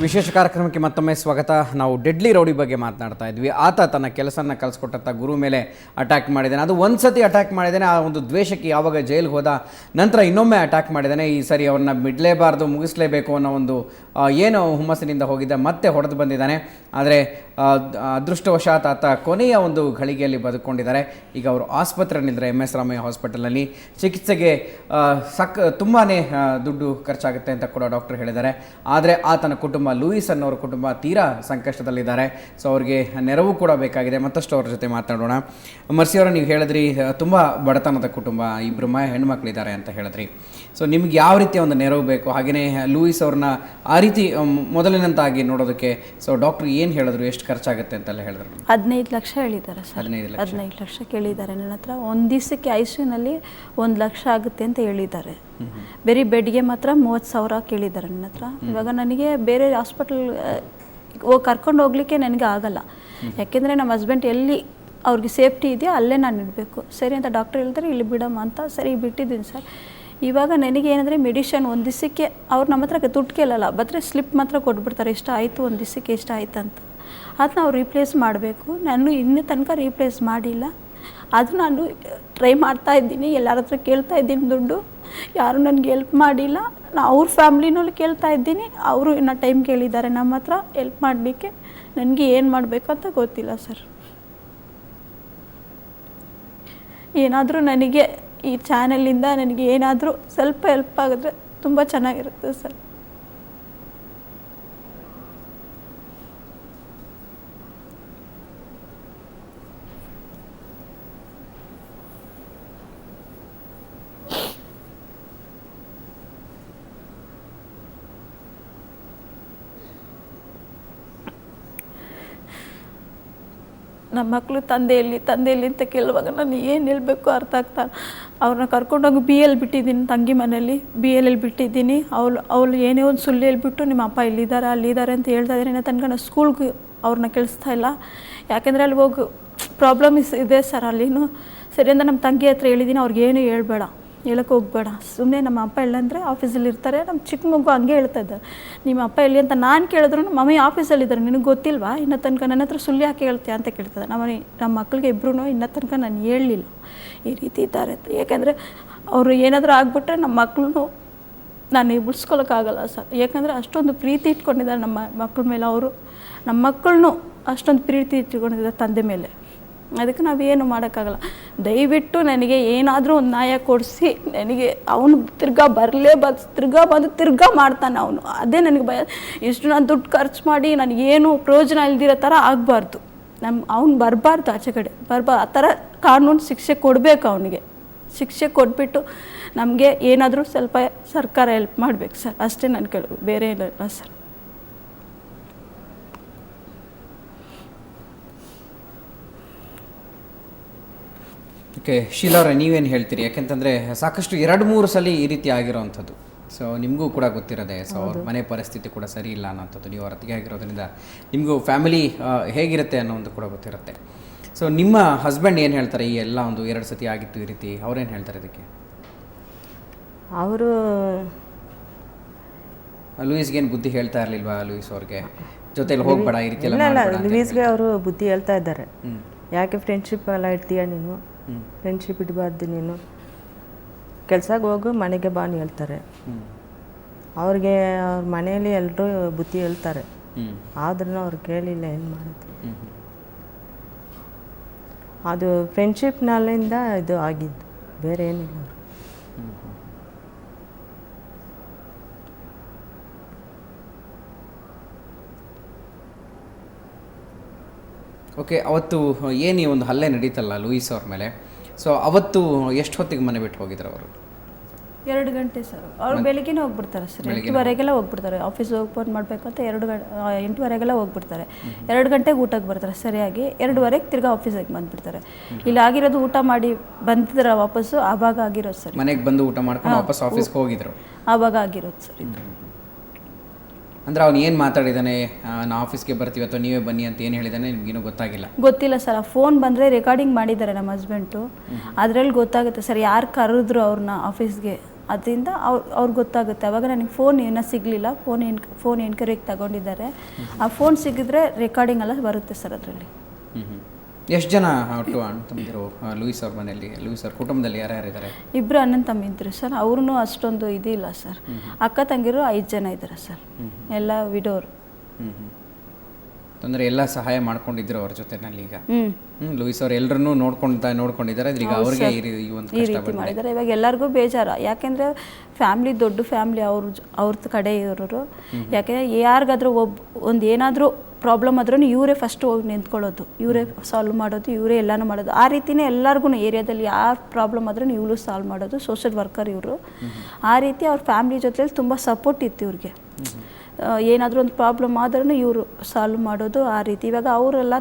ವಿಶೇಷ ಕಾರ್ಯಕ್ರಮಕ್ಕೆ ಮತ್ತೊಮ್ಮೆ ಸ್ವಾಗತ. ನಾವು ಡೆಡ್ಲಿ ರೌಡಿ ಬಗ್ಗೆ ಮಾತನಾಡ್ತಾ ಇದ್ವಿ. ಆತ ತನ್ನ ಕೆಲಸನ ಕಲಿಸ್ಕೊಟ್ಟಂಥ ಗುರು ಮೇಲೆ ಅಟ್ಯಾಕ್ ಮಾಡಿದ್ದಾನೆ. ಅದು ಒಂದು ಸತಿ ಅಟ್ಯಾಕ್ ಮಾಡಿದ್ದಾನೆ. ಆ ಒಂದು ದ್ವೇಷಕ್ಕೆ ಯಾವಾಗ ಜೈಲಿಗೆ ಹೋದ ನಂತರ ಇನ್ನೊಮ್ಮೆ ಅಟ್ಯಾಕ್ ಮಾಡಿದ್ದಾನೆ. ಈ ಸರಿ ಅವ್ರನ್ನ ಬಿಡಲೇಬಾರ್ದು, ಮುಗಿಸ್ಲೇಬೇಕು ಅನ್ನೋ ಒಂದು ಏನು ಹುಮ್ಮಸ್ಸಿನಿಂದ ಹೋಗಿದ್ದ ಮತ್ತೆ ಹೊಡೆದು ಬಂದಿದ್ದಾನೆ. ಆದರೆ ಅದೃಷ್ಟವಶಾತ್ ಆತ ಕೊನೆಯ ಒಂದು ಘಳಿಗೆಯಲ್ಲಿ ಬದುಕೊಂಡಿದ್ದಾರೆ. ಈಗ ಅವರು ಆಸ್ಪತ್ರೆಯಲ್ಲಿದ್ದಾರೆ, MS ರಾಮಯ್ಯ ಹಾಸ್ಪಿಟಲಲ್ಲಿ ಚಿಕಿತ್ಸೆಗೆ ತುಂಬಾ ದುಡ್ಡು ಖರ್ಚಾಗುತ್ತೆ ಅಂತ ಕೂಡ ಡಾಕ್ಟರ್ ಹೇಳಿದ್ದಾರೆ. ಆದರೆ ಆತನ ಕುಟುಂಬ, ಲೂಯಿಸ್ ಅನ್ನೋರ ಕುಟುಂಬ ತೀರಾ ಸಂಕಷ್ಟದಲ್ಲಿದ್ದಾರೆ. ಸೊ ಅವ್ರಿಗೆ ನೆರವು ಕೂಡ ಬೇಕಾಗಿದೆ. ಮತ್ತಷ್ಟು ಅವ್ರ ಜೊತೆ ಮಾತನಾಡೋಣ. ಮರ್ಸಿಯವರ, ನೀವು ಹೇಳಿದ್ರಿ ತುಂಬ ಬಡತನದ ಕುಟುಂಬ, ಇಬ್ಬರು ಹೆಣ್ಮಕ್ಳಿದ್ದಾರೆ ಅಂತ ಹೇಳಿದ್ರಿ. ಸೊ ನಿಮ್ಗೆ ಯಾವ ರೀತಿಯ ಒಂದು ನೆರವು ಬೇಕು? ಹಾಗೆಯೇ ಲೂಯಿಸ್ ಅವ್ರನ್ನ ಆ ರೀತಿ ಮೊದಲಿನಂತಾಗಿ ನೋಡೋದಕ್ಕೆ ಸೊ ಡಾಕ್ಟ್ರು ಏನು ಹೇಳಿದ್ರು, ಎಷ್ಟು ಖರ್ಚಾಗುತ್ತೆ ಅಂತೆಲ್ಲ ಹೇಳಿದ್ರು? 15 ಲಕ್ಷ ಹೇಳಿದ್ದಾರೆ ಸರ್. 15 ಲಕ್ಷ ಕೇಳಿದ್ದಾರೆ ನನ್ನ ಹತ್ರ. ಒಂದು ದಿವಸಕ್ಕೆ ICUನಲ್ಲಿ 1 ಲಕ್ಷ ಆಗುತ್ತೆ ಅಂತ ಹೇಳಿದ್ದಾರೆ. ಬರೀ ಬೆಡ್ಗೆ ಮಾತ್ರ 30,000 ಕೇಳಿದ್ದಾರೆ ನನ್ನ ಹತ್ರ. ಇವಾಗ ನನಗೆ ಬೇರೆ ಹಾಸ್ಪಿಟಲ್ ಕರ್ಕೊಂಡು ಹೋಗ್ಲಿಕ್ಕೆ ನನಗೆ ಆಗಲ್ಲ. ಯಾಕೆಂದರೆ ನಮ್ಮ ಹಸ್ಬೆಂಡ್ ಎಲ್ಲಿ ಅವ್ರಿಗೆ ಸೇಫ್ಟಿ ಇದೆಯೋ ಅಲ್ಲೇ ನಾನು ಇಡಬೇಕು. ಸರಿ ಅಂತ ಡಾಕ್ಟರ್ ಹೇಳ್ತಾರೆ, ಇಲ್ಲಿ ಬಿಡಮ್ಮ ಅಂತ. ಸರಿ ಬಿಟ್ಟಿದ್ದೀನಿ ಸರ್. ಇವಾಗ ನನಗೆ ಏನಂದರೆ ಮೆಡಿಷನ್ ಒಂದು ದಿವಸಕ್ಕೆ ಅವ್ರು ನಮ್ಮ ಹತ್ರ ದುಡ್ಡು ಕೇಳಲ್ಲ, ಬದ್ರೆ ಸ್ಲಿಪ್ ಮಾತ್ರ ಕೊಟ್ಬಿಡ್ತಾರೆ, ಎಷ್ಟು ಆಯಿತು ಒಂದು ದಿವಸಕ್ಕೆ ಎಷ್ಟು ಆಯ್ತು ಅಂತ. ಅದನ್ನ ಅವ್ರು ರೀಪ್ಲೇಸ್ ಮಾಡಬೇಕು. ನಾನು ಇನ್ನೂ ತನಕ ರೀಪ್ಲೇಸ್ ಮಾಡಿಲ್ಲ. ಅದು ನಾನು ಟ್ರೈ ಮಾಡ್ತಾ ಇದ್ದೀನಿ, ಎಲ್ಲರ ಹತ್ರ ಕೇಳ್ತಾ ಇದ್ದೀನಿ ದುಡ್ಡು. ಯಾರೂ ನನಗೆ ಹೆಲ್ಪ್ ಮಾಡಿಲ್ಲ. ಅವ್ರ ಫ್ಯಾಮ್ಲಿನಲ್ಲೂ ಕೇಳ್ತಾ ಇದ್ದೀನಿ, ಅವರು ಇನ್ನೂ ಟೈಮ್ ಕೇಳಿದ್ದಾರೆ ನಮ್ಮ ಹತ್ರ ಹೆಲ್ಪ್ ಮಾಡಲಿಕ್ಕೆ. ನನಗೆ ಏನು ಮಾಡಬೇಕು ಅಂತ ಗೊತ್ತಿಲ್ಲ ಸರ್. ಏನಾದರೂ ನನಗೆ ಈ ಚಾನಲಿಂದ ನನಗೆ ಏನಾದರೂ ಸ್ವಲ್ಪ ಹೆಲ್ಪ್ ಆಗಿದ್ರೆ ತುಂಬ ಚೆನ್ನಾಗಿರುತ್ತೆ ಸರ್. ನಮ್ಮ ಮಕ್ಕಳು ತಂದೆಯಲ್ಲಿ ಅಂತ ಕೇಳುವಾಗ ನಾನು ಏನು ಹೇಳಬೇಕು ಅರ್ಥ ಆಗ್ತಾ. ಅವ್ರನ್ನ ಕರ್ಕೊಂಡೋಗಿ BL ಬಿಟ್ಟಿದ್ದೀನಿ, ತಂಗಿ ಮನೇಲಿ BL ಬಿಟ್ಟಿದ್ದೀನಿ. ಅವಳು ಏನೇ ಒಂದು ಸುಳ್ಳು ಹೇಳ್ಬಿಟ್ಟು ನಿಮ್ಮ ಅಪ್ಪ ಇಲ್ಲಿದ್ದಾರೆ ಅಲ್ಲಿದ್ದಾರೆ ಅಂತ ಹೇಳ್ತಾ ಇದ್ದಾರೆ. ಇನ್ನೂ ತನಕ ನಾನು ಸ್ಕೂಲ್ಗೆ ಅವ್ರನ್ನ ಕಳಿಸ್ತಾ ಇಲ್ಲ. ಯಾಕೆಂದರೆ ಅಲ್ಲಿ ಹೋಗಿ ಪ್ರಾಬ್ಲಮ್ ಇದೆ ಸರ್ ಅಲ್ಲಿನೂ. ಸರಿ ಅಂತ ನಮ್ಮ ತಂಗಿ ಹತ್ರ ಹೇಳಿದ್ದೀನಿ, ಅವ್ರಿಗೇನು ಹೇಳ್ಬೇಡ, ಹೇಳಕ್ಕೆ ಹೋಗ್ಬೇಡ, ಸುಮ್ಮನೆ ನಮ್ಮ ಅಪ್ಪ ಎಲ್ಲಂದರೆ ಆಫೀಸಲ್ಲಿ ಇರ್ತಾರೆ. ನಮ್ಮ ಚಿಕ್ಕ ಮಗು ಹಂಗೆ ಹೇಳ್ತಾ ಇದ್ದಾರೆ, ನಿಮ್ಮ ಅಪ್ಪ ಎಲ್ಲಿ ಅಂತ ನಾನು ಕೇಳಿದ್ರು ಮಮ್ಮಿ ಆಫೀಸಲ್ಲಿದ್ದಾರೆ, ನಿನಗೆ ಗೊತ್ತಿಲ್ವಾ, ಇನ್ನೂ ತನಕ ನನ್ನ ಹತ್ರ ಸುಳ್ಳು ಯಾಕೆ ಹೇಳ್ತೀಯ ಅಂತ ಕೇಳ್ತದೆ. ನಮ್ಮ ಮಕ್ಕಳಿಗೆ ಇಬ್ಬರೂ ಇನ್ನೂ ತನಕ ನಾನು ಹೇಳಲಿಲ್ಲ ಈ ರೀತಿ ಇದ್ದಾರೆ ಅಂತ. ಯಾಕೆಂದರೆ ಅವರು ಏನಾದರೂ ಆಗಿಬಿಟ್ರೆ ನಮ್ಮ ಮಕ್ಕಳು ನಾನು ಉಳಿಸ್ಕೊಳಕ್ಕಾಗಲ್ಲ ಸರ್. ಯಾಕಂದರೆ ಅಷ್ಟೊಂದು ಪ್ರೀತಿ ಇಟ್ಕೊಂಡಿದ್ದಾರೆ ನಮ್ಮ ಮಕ್ಕಳ ಮೇಲೆ. ಅವರು ನಮ್ಮ ಮಕ್ಕಳನ್ನು ಅಷ್ಟೊಂದು ಪ್ರೀತಿ ಇಟ್ಕೊಂಡಿದ್ದಾರೆ ತಂದೆ ಮೇಲೆ. ಅದಕ್ಕೆ ನಾವೇನು ಮಾಡೋಕ್ಕಾಗಲ್ಲ. ದಯವಿಟ್ಟು ನನಗೆ ಏನಾದರೂ ಒಂದು ನ್ಯಾಯ ಕೊಡಿಸಿ, ನನಗೆ ಅವನು ತಿರ್ಗಾ ಬಂದು ಮಾಡ್ತಾನೆ ಅವನು. ಅದೇ ನನಗೆ ಭಯ. ಇಷ್ಟು ನಾನು ದುಡ್ಡು ಖರ್ಚು ಮಾಡಿ ನನಗೇನು ಪ್ರಯೋಜನ ಇಲ್ದಿರೋ ಥರ ಆಗಬಾರ್ದು. ಅವ್ನು ಬರಬಾರ್ದು, ಆಚೆ ಕಡೆ ಬರಬಾರ್ದು. ಆ ಥರ ಕಾನೂನು ಶಿಕ್ಷೆ ಕೊಡಬೇಕು. ಅವನಿಗೆ ಶಿಕ್ಷೆ ಕೊಟ್ಬಿಟ್ಟು ನಮಗೆ ಏನಾದರೂ ಸ್ವಲ್ಪ ಸರ್ಕಾರ ಹೆಲ್ಪ್ ಮಾಡಬೇಕು ಸರ್. ಅಷ್ಟೇ ನಾನು ಕೇಳೋದು, ಬೇರೆ ಏನಿಲ್ಲ ಸರ್. ಓಕೆ, ಶೀಲಾ ಅವರೇ, ನೀವೇನು ಹೇಳ್ತೀರಿ? ಯಾಕೆಂತಂದರೆ ಸಾಕಷ್ಟು 2-3 ಸಲ ಈ ರೀತಿ ಆಗಿರೋವಂಥದ್ದು. ಸೊ ನಿಮಗೂ ಕೂಡ ಗೊತ್ತಿರೋದೆ. ಸೊ ಅವ್ರ ಮನೆ ಪರಿಸ್ಥಿತಿ ಕೂಡ ಸರಿ ಇಲ್ಲ ಅನ್ನೋಂಥದ್ದು. ನೀವು ಅವ್ರ ಅತ್ತಿಗೆ ಆಗಿರೋದ್ರಿಂದ ನಿಮಗೂ ಫ್ಯಾಮಿಲಿ ಹೇಗಿರುತ್ತೆ ಅನ್ನೋದು ಕೂಡ ಗೊತ್ತಿರುತ್ತೆ. ಸೊ ನಿಮ್ಮ ಹಸ್ಬೆಂಡ್ ಏನು ಹೇಳ್ತಾರೆ? ಈ ಎಲ್ಲ ಒಂದು 2 ಸತಿ ಆಗಿತ್ತು ಈ ರೀತಿ, ಅವ್ರೇನು ಹೇಳ್ತಾರೆ ಇದಕ್ಕೆ? ಅವರು ಲೂಯಿಸ್ಗೇನು ಬುದ್ಧಿ ಹೇಳ್ತಾ ಇರಲಿಲ್ವಾ? ಲೂಯಿಸ್ ಅವ್ರಿಗೆ ಜೊತೆಲಿ ಹೋಗ್ಬೇಡ ಈ ರೀತಿ ಎಲ್ಲ? ಲೂಯಿಸ್ಗೆ ಅವರು ಬುದ್ಧಿ ಹೇಳ್ತಾ ಇದ್ದಾರೆ. ಯಾಕೆ ಫ್ರೆಂಡ್ಶಿಪ್ ಎಲ್ಲ ಇಡ್ತೀಯ ನೀನು, ಫ್ರೆಂಡ್ಶಿಪ್ ಇಡಬಾರ್ದು ನೀನು, ಕೆಲ್ಸಕ್ಕೆ ಹೋಗು, ಮನೆಗೆ ಬಾ ಅಂತ ಹೇಳ್ತಾರೆ. ಅವ್ರಿಗೆ ಅವ್ರ ಮನೆಯಲ್ಲಿ ಎಲ್ಲರೂ ಬುದ್ಧಿ ಹೇಳ್ತಾರೆ, ಆದ್ರೂ ಅವ್ರು ಕೇಳಿಲ್ಲ. ಏನು ಮಾಡೋದು? ಅದು ಫ್ರೆಂಡ್ಶಿಪ್ನಲ್ಲಿಂದ ಇದು ಆಗಿದ್ದು, ಬೇರೆ ಏನಿಲ್ಲ. ಓಕೆ, ಅವತ್ತು ಏನು ಈ ಒಂದು ಹಲ್ಲೆ ನಡೀತಲ್ಲ ಲೂಯಿಸ್ ಅವ್ರ ಮೇಲೆ, ಸೊ ಅವತ್ತು ಎಷ್ಟು ಹೊತ್ತಿಗೆ ಮನೆ ಬಿಟ್ಟು ಹೋಗಿದ್ರು ಅವರು? 2 ಗಂಟೆ ಸರ್. ಅವ್ರು ಬೆಳಿಗ್ಗೆನೇ ಹೋಗ್ಬಿಡ್ತಾರೆ ಸರ್. 8:30ಗೆಲ್ಲ ಹೋಗ್ಬಿಡ್ತಾರೆ. ಆಫೀಸ್ ಓಪನ್ ಮಾಡಬೇಕಂತ 8:30ಗೆಲ್ಲ ಹೋಗ್ಬಿಡ್ತಾರೆ. 2 ಗಂಟೆಗೆ ಊಟಕ್ಕೆ ಬರ್ತಾರೆ ಸರಿಯಾಗಿ. 2:30ಗೆ ತಿರ್ಗಾ ಆಫೀಸಿಗೆ ಬಂದುಬಿಡ್ತಾರೆ. ಇಲ್ಲಿ ಆಗಿರೋದು ಊಟ ಮಾಡಿ ಬಂದಿದ್ರೆ ವಾಪಸ್ಸು ಆವಾಗ ಆಗಿರೋದು ಸರ್. ಮನೆಗೆ ಬಂದು ಊಟ ಮಾಡ್ಕೊಂಡು ವಾಪಸ್ ಆಫೀಸ್ಗೆ ಹೋಗಿದ್ರು ಆವಾಗ ಆಗಿರೋದು ಸರ್. ಅಂದರೆ ಅವ್ನು ಏನು ಮಾತಾಡಿದ್ದಾನೆ, ನಾ ಆಫೀಸ್ಗೆ ಬರ್ತೀವಿ ಅಥವಾ ನೀವೇ ಬನ್ನಿ ಅಂತ ಏನು ಹೇಳಿದ್ದಾನೆ ನಿಮಗೇನು ಗೊತ್ತಿಲ್ಲ ಸರ್. ಆ ಫೋನ್ ಬಂದರೆ ರೆಕಾರ್ಡಿಂಗ್ ಮಾಡಿದ್ದಾರೆ ನಮ್ಮ ಹಸ್ಬೆಂಡು. ಅದರಲ್ಲಿ ಗೊತ್ತಾಗುತ್ತೆ ಸರ್ ಯಾರು ಕರೆದ್ರು ಅವ್ರನ್ನ ಆಫೀಸ್ಗೆ ಅದರಿಂದ ಅವ್ರಿಗೆ ಗೊತ್ತಾಗುತ್ತೆ. ಅವಾಗ ನನಗೆ ಫೋನ್ ಏನೋ ಸಿಗಲಿಲ್ಲ, ಫೋನ್ ಎನ್ಕ್ವೈರಿಗೆ ತಗೊಂಡಿದ್ದಾರೆ. ಆ ಫೋನ್ ಸಿಕ್ಕಿದ್ರೆ ರೆಕಾರ್ಡಿಂಗ್ ಎಲ್ಲ ಬರುತ್ತೆ ಸರ್ ಅದರಲ್ಲಿ. ಎಷ್ಟು ಜನ ಒಟ್ಟು ಅಣ್ಣ ತಮ್ಮಂದಿರು ಲೂಯಿಸ್ ಅವ್ರ ಮನೆಯಲ್ಲಿ, ಲೂಯಿಸ್ ಅವ್ರ ಕುಟುಂಬದಲ್ಲಿ ಯಾರ್ಯಾರಿದ್ದಾರೆ? ಇಬ್ಬರು ಅಣ್ಣನ ತಮ್ಮ ಇದ್ರು ಸರ್. ಅವ್ರೂ ಅಷ್ಟೊಂದು ಇದಿಲ್ಲ ಸರ್. ಅಕ್ಕ ತಂಗಿರು 5 ಜನ ಇದ್ದಾರೆ ಸರ್, ಎಲ್ಲ ವಿಡೋರು. ತೊಂದರೆ ಎಲ್ಲ ಸಹಾಯ ಮಾಡ್ಕೊಂಡಿದ್ರು ಅವ್ರ ಜೊತೆನಲ್ಲಿ ಈಗ. ಲೂಯಿಸ್ ಅವ್ರು ಎಲ್ಲರನ್ನೂ ನೋಡ್ಕೊಂಡಿದ್ದಾರೆ. ಈಗ ಅವ್ರಿಗೆ ಈ ಒಂದು ಈ ರೀತಿ ಮಾಡಿದ್ದಾರೆ. ಇವಾಗ ಎಲ್ಲರಿಗೂ ಬೇಜಾರು, ಯಾಕೆಂದರೆ ಫ್ಯಾಮ್ಲಿ ದೊಡ್ಡ ಫ್ಯಾಮ್ಲಿ ಅವ್ರ ಕಡೆ ಇರೋರು. ಯಾಕೆಂದರೆ ಯಾರಿಗಾದ್ರೂ ಒಂದು ಏನಾದರೂ ಪ್ರಾಬ್ಲಮ್ ಆದ್ರೂ ಇವರೇ ಫಸ್ಟ್ ಹೋಗಿ ನಿಂತ್ಕೊಳ್ಳೋದು, ಇವರೇ ಸಾಲ್ವ್ ಮಾಡೋದು, ಇವರೇ ಎಲ್ಲನೂ ಮಾಡೋದು. ಆ ರೀತಿಯೇ ಎಲ್ಲರಿಗೂ ಏರಿಯಾದಲ್ಲಿ ಯಾರು ಪ್ರಾಬ್ಲಮ್ ಆದ್ರೂ ಇವರು ಸಾಲ್ವ್ ಮಾಡೋದು. ಸೋಷಿಯಲ್ ವರ್ಕರ್ ಇವರು. ಆ ರೀತಿ ಅವ್ರ ಫ್ಯಾಮ್ಲಿ ಜೊತೆಲಿ ತುಂಬ ಸಪೋರ್ಟ್ ಇತ್ತು ಇವ್ರಿಗೆ. ಏನಾದರೂ ಒಂದು ಪ್ರಾಬ್ಲಮ್ ಆದ್ರೂ ಇವರು ಸಾಲ್ವ್ ಮಾಡೋದು. ಆ ರೀತಿ ಇವಾಗ ಅವರೆಲ್ಲ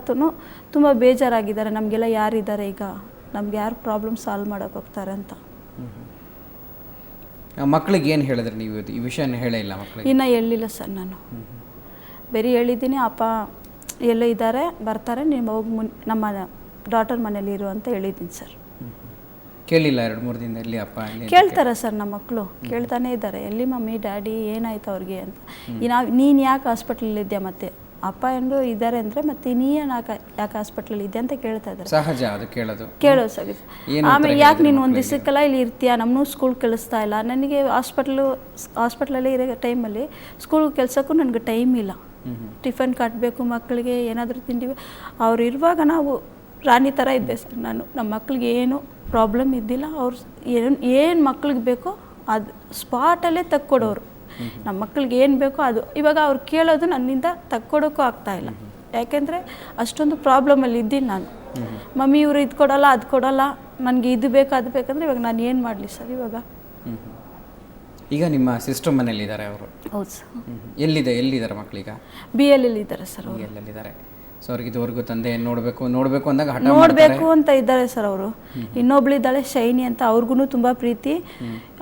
ತುಂಬ ಬೇಜಾರಾಗಿದ್ದಾರೆ. ನಮಗೆಲ್ಲ ಯಾರಿದ್ದಾರೆ ಈಗ, ನಮ್ಗೆ ಯಾರು ಪ್ರಾಬ್ಲಮ್ ಸಾಲ್ವ್ ಮಾಡೋಕೆ ಹೋಗ್ತಾರೆ ಅಂತ. ಮಕ್ಕಳಿಗೆ ಏನು ಹೇಳಿದ್ರೆ ನೀವು ಈ ವಿಷಯನ ಹೇಳೇ ಇಲ್ಲ ಮಕ್ಕಳಿಗೆ? ಇನ್ನೂ ಹೇಳಿಲ್ಲ ಸರ್ ನಾನು. ಬರೀ ಹೇಳಿದ್ದೀನಿ, ಅಪ್ಪ ಎಲ್ಲೋ ಇದ್ದಾರೆ, ಬರ್ತಾರೆ, ನೀವು ಹೋಗಿ ನಮ್ಮ ಡಾಟರ್ ಮನೇಲಿ ಇರು ಅಂತ ಹೇಳಿದ್ದೀನಿ ಸರ್. ಕೇಳಿಲ್ಲ 2-3 ದಿನದಿಂದ ಎಲ್ಲಿ ಅಪ್ಪ ಕೇಳ್ತಾರೆ ಸರ್, ನಮ್ಮ ಮಕ್ಕಳು ಕೇಳ್ತಾನೆ ಇದ್ದಾರೆ, ಎಲ್ಲಿ ಮಮ್ಮಿ ಡ್ಯಾಡಿ ಏನಾಯ್ತು ಅವ್ರಿಗೆ ಅಂತ. ನೀನು ಯಾಕೆ ಹಾಸ್ಪಿಟ್ಲಲ್ಲಿ ಇದೆಯಾ, ಮತ್ತೆ ಅಪ್ಪ ಎಂದು ಇದ್ದಾರೆ ಅಂದರೆ ಮತ್ತೆ ನೀನು ಯಾಕೆ ಹಾಸ್ಪಿಟ್ಲಲ್ಲಿ ಇದೆ ಅಂತ ಕೇಳ್ತಾ ಇದ್ದಾರೆ. ಸಹಜ ಅದು ಕೇಳೋದು ಸರ್. ಆಮೇಲೆ ಯಾಕೆ ನೀನು ಒಂದು ದಿವಸಕ್ಕೆಲ್ಲ ಇಲ್ಲಿ ಇರ್ತೀಯಾ, ನಮ್ಮನ್ನೂ ಸ್ಕೂಲ್ ಕಳಿಸ್ತಾ ಇಲ್ಲ. ನನಗೆ ಹಾಸ್ಪಿಟ್ಲಲ್ಲಿ ಇರೋ ಟೈಮಲ್ಲಿ ಸ್ಕೂಲ್ ಕೆಲಸಕ್ಕೂ ನನಗೆ ಟೈಮ್ ಇಲ್ಲ. ಟಿಫನ್ ಕಟ್ಟಬೇಕು ಮಕ್ಕಳಿಗೆ, ಏನಾದರೂ ತಿಂಡಿ. ಅವ್ರು ಇರುವಾಗ ನಾವು ರಾಣಿ ಥರ ಇದ್ದೆ ಸರ್ ನಾನು. ನಮ್ಮ ಮಕ್ಳಿಗೆ ಏನು ಪ್ರಾಬ್ಲಮ್ ಇದ್ದಿಲ್ಲ. ಅವ್ರು ಏನು ಮಕ್ಳಿಗೆ ಬೇಕೋ ಅದು ಸ್ಪಾಟಲ್ಲೇ ತಕ್ಕೊಡೋರು. ನಮ್ಮ ಮಕ್ಳಿಗೆ ಏನು ಬೇಕೋ ಅದು. ಇವಾಗ ಅವ್ರು ಕೇಳೋದು ನನ್ನಿಂದ ತಕ್ಕೊಡೋಕ್ಕೂ ಆಗ್ತಾಯಿಲ್ಲ, ಯಾಕೆಂದರೆ ಅಷ್ಟೊಂದು ಪ್ರಾಬ್ಲಮಲ್ಲಿ ಇದ್ದೀನಿ ನಾನು. ಮಮ್ಮಿ ಇವರು ಇದು ಕೊಡೋಲ್ಲ, ಅದು ಕೊಡೋಲ್ಲ, ನನಗೆ ಇದು ಬೇಕು ಅದು ಬೇಕಂದರೆ ಇವಾಗ ನಾನು ಏನು ಮಾಡಲಿ ಸರ್ ಇವಾಗ? ಈಗ ನಿಮ್ಮ ಸಿಸ್ಟರ್ ಮನೇಲಿ ಇದ್ದಾರೆ ಅವರು? ಹೌದು ಸರ್. ಎಲ್ಲಿದ್ದಾರೆ ಮಕ್ಕಳೀಗ? BL ಇದ್ದಾರೆ ಸರ್ ಅವರು. ಎಲ್ಲಿದ್ದಾರೆ? ಸೊ ಅವ್ರಿಗೆ ಇದುವರೆಗೂ ತಂದೆ ನೋಡಬೇಕು ಅಂದಾಗ ಹಠ ನೋಡಬೇಕು ಅಂತ ಇದ್ದಾರೆ ಸರ್ ಅವರು. ಇನ್ನೊಬ್ಳಿದ್ದಾಳೆ ಶೈನಿ ಅಂತ, ಅವ್ರಿಗೂ ತುಂಬ ಪ್ರೀತಿ.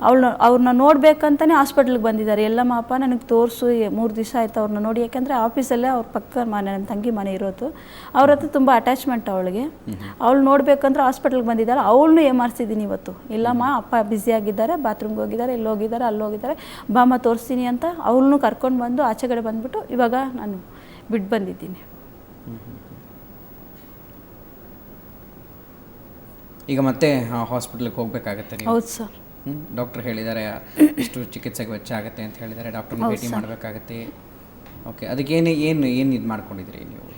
ಅವ್ರನ್ನ ನೋಡ್ಬೇಕಂತಾನೆ ಹಾಸ್ಪಿಟ್ಲಿಗೆ ಬಂದಿದ್ದಾರೆ. ಎಲ್ಲಮ್ಮ ಅಪ್ಪ ನನಗೆ ತೋರಿಸು, 3 ದಿವಸ ಆಯ್ತು ಅವ್ರನ್ನ ನೋಡಿ. ಯಾಕೆಂದರೆ ಆಫೀಸಲ್ಲೇ ಅವ್ರ ಪಕ್ಕ ಮನೆ, ನನ್ನ ತಂಗಿ ಮನೆ ಇರೋದು. ಅವ್ರ ಹತ್ರ ತುಂಬ ಅಟ್ಯಾಚ್ಮೆಂಟ್ ಅವಳಿಗೆ. ಅವಳು ನೋಡ್ಬೇಕಂದ್ರೆ ಹಾಸ್ಪಿಟ್ಲಿಗೆ ಬಂದಿದ್ದಾರೆ. ಅವಳನ್ನೂ ಏಮಾರಿಸಿದ್ದೀನಿ ಇವತ್ತು. ಇಲ್ಲಮ್ಮ ಅಪ್ಪ ಬ್ಯುಸಿಯಾಗಿದ್ದಾರೆ, ಬಾತ್ರೂಮ್ಗೆ ಹೋಗಿದ್ದಾರೆ, ಇಲ್ಲಿ ಹೋಗಿದ್ದಾರೆ, ಅಲ್ಲಿ ಹೋಗಿದ್ದಾರೆ, ಬಾಮ್ಮ ತೋರಿಸ್ತೀನಿ ಅಂತ ಅವಳನ್ನೂ ಕರ್ಕೊಂಡು ಬಂದು ಆಚೆಗಡೆ ಬಂದುಬಿಟ್ಟು ಇವಾಗ ನಾನು ಬಿಟ್ಟು ಬಂದಿದ್ದೀನಿ. ಈಗ ಮತ್ತೆ ಹಾಸ್ಪಿಟ್ಲಿಗೆ ಹೋಗ್ಬೇಕಾಗತ್ತೆ ನೀವು? ಹೌದು ಸರ್. ಡಾಕ್ಟರ್ ಹೇಳಿದ್ದಾರೆ ಇಷ್ಟು ಚಿಕಿತ್ಸೆಗೆ ವೆಚ್ಚ ಆಗುತ್ತೆ ಅಂತ ಹೇಳಿದ್ದಾರೆ. ಡಾಕ್ಟರ್ನ ಭೇಟಿ ಮಾಡಬೇಕಾಗತ್ತೆ. ಓಕೆ, ಅದಕ್ಕೆ ಏನು ಇದು ಮಾಡ್ಕೊಂಡಿದ್ರಿ ನೀವು?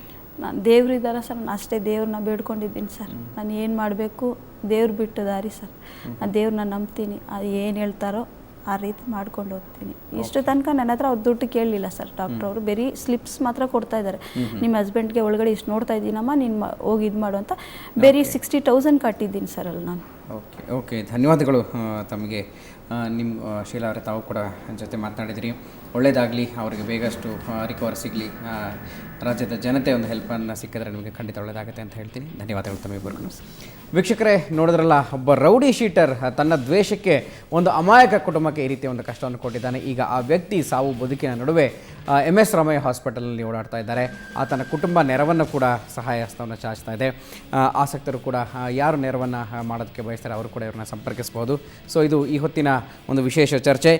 ನಾನು ದೇವ್ರು ಇದ್ದಾರೆ ಸರ್, ನಾನು ಅಷ್ಟೇ ದೇವ್ರನ್ನ ಬೇಡ್ಕೊಂಡಿದ್ದೀನಿ ಸರ್. ನಾನು ಏನು ಮಾಡಬೇಕು, ದೇವ್ರು ಬಿಟ್ಟು ದಾರಿ ಸರ್. ನಾನು ದೇವ್ರನ್ನ ನಂಬ್ತೀನಿ, ಅದು ಏನು ಹೇಳ್ತಾರೋ ಆ ರೀತಿ ಮಾಡ್ಕೊಂಡು ಹೋಗ್ತೀನಿ. ಇಷ್ಟು ತನಕ ನನ್ನ ಹತ್ರ ಅವ್ರು ದುಡ್ಡು ಕೇಳಲಿಲ್ಲ ಸರ್ ಡಾಕ್ಟ್ರ್ ಅವರು. ಬರೀ ಸ್ಲಿಪ್ಸ್ ಮಾತ್ರ ಕೊಡ್ತಾ ಇದ್ದಾರೆ. ನಿಮ್ಮ ಹಸ್ಬೆಂಡ್ಗೆ ಒಳಗಡೆ ಇಷ್ಟು ನೋಡ್ತಾ ಇದ್ದೀನಮ್ಮ, ನೀನು ಹೋಗಿ ಇದು ಮಾಡು ಅಂತ. ಬರೀ 60,000 ಕಟ್ಟಿದ್ದೀನಿ ಸರ್ ಅಲ್ಲಿ ನಾನು. ಓಕೆ ಧನ್ಯವಾದಗಳು ತಮಗೆ. ನಿಮ್ಮ ಶೀಲಾ ಅವರೇ, ತಾವು ಕೂಡ ಜೊತೆ ಮಾತನಾಡಿದಿರಿ. ಒಳ್ಳೆಯದಾಗಲಿ, ಅವರಿಗೆ ಬೇಗಷ್ಟು ರಿಕವರ್ ಸಿಗಲಿ. ರಾಜ್ಯದ ಜನತೆ ಒಂದು ಹೆಲ್ಪನ್ನು ಸಿಕ್ಕಿದ್ರೆ ನಿಮಗೆ ಖಂಡಿತ ಒಳ್ಳೆಯದಾಗುತ್ತೆ ಅಂತ ಹೇಳ್ತೀನಿ. ಧನ್ಯವಾದಗಳು ತಮ್ಮಿಬ್ಬರಿಗೂ. ವೀಕ್ಷಕರೇ, ನೋಡಿದ್ರಲ್ಲ, ಒಬ್ಬ ರೌಡಿ ಶೀಟರ್ ತನ್ನ ದ್ವೇಷಕ್ಕೆ ಒಂದು ಅಮಾಯಕ ಕುಟುಂಬಕ್ಕೆ ಈ ರೀತಿಯ ಒಂದು ಕಷ್ಟವನ್ನು ಕೊಟ್ಟಿದ್ದಾನೆ. ಈಗ ಆ ವ್ಯಕ್ತಿ ಸಾವು ಬದುಕಿನ ನಡುವೆ MS ರಾಮಯ್ಯ ಹಾಸ್ಪಿಟಲ್ನಲ್ಲಿ ಓಡಾಡ್ತಾ ಇದ್ದಾರೆ. ಆತನ ಕುಟುಂಬ ನೆರವನ್ನು ಕೂಡ ಸಹಾಯ ಹಸ್ತವನ್ನು ಚಾಚ್ತಾ ಇದೆ. ಆಸಕ್ತರು ಕೂಡ ಯಾರು ನೆರವನ್ನು ಮಾಡೋದಕ್ಕೆ ಬಯಸ್ತಾರೆ ಅವರು ಕೂಡ ಇವ್ರನ್ನ ಸಂಪರ್ಕಿಸ್ಬೋದು. ಸೊ ಇದು ಈ ಹೊತ್ತಿನ ಒಂದು ವಿಶೇಷ ಚರ್ಚೆ.